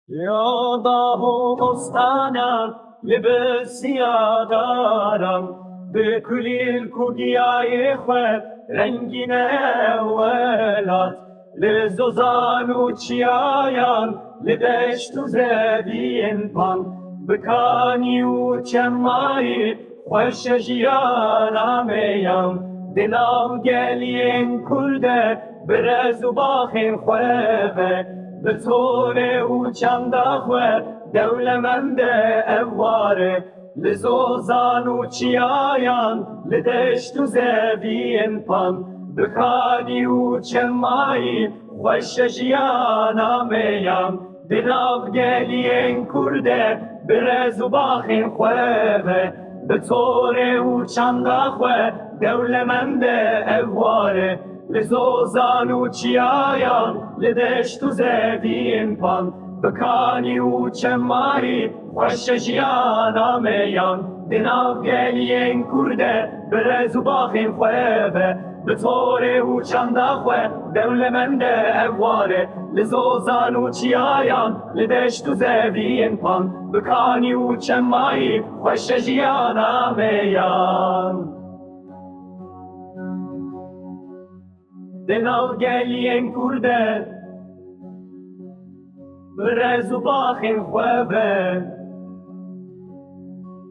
یادا و مستانم لبسیا دارم به کلیل کودیای خود رنگین اولاد لزوزان و چیایان لدشت و زبین پان بکانی و چمایی خوش جیانم ایم دلم گلین کرده برز و باخین خواه به طور او چند خواه دولمند اواره لزوزان و چیایان لدشت و زبین پان بکانی و چمایی خوش جیانم ایم دلم گلین کرده برز و باخین خواه به طور او چند خواه دولمند اواره لزوزان و چیایان لدشت و زبین پان بکانی و چمایی خوش جیانم ایم دلم گلین کرده برز و باخین خواه به طور او چند خواه دولمند اواره لزوزان و چیایان لدشت و زبین پان بکانی و چمایی خوش جیانم ایم دلم گلین کرده برز و باخین خواه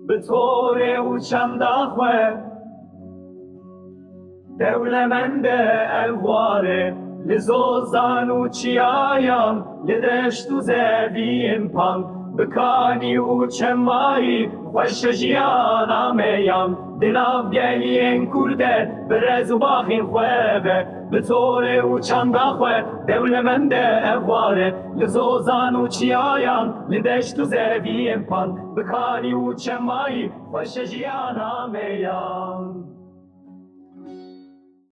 به طور او چند خواه دولمند اواره لزوزان و چیایان لدشت و زبین پان بکانی و چمایی خوش جیانم ایم دلم گلین کرده برز و باخین خواه به طور او چند خواه دولمند اواره لزوزان و چیایان لدشت و زبین پان بکانی و چمایی خوش جیانم ایم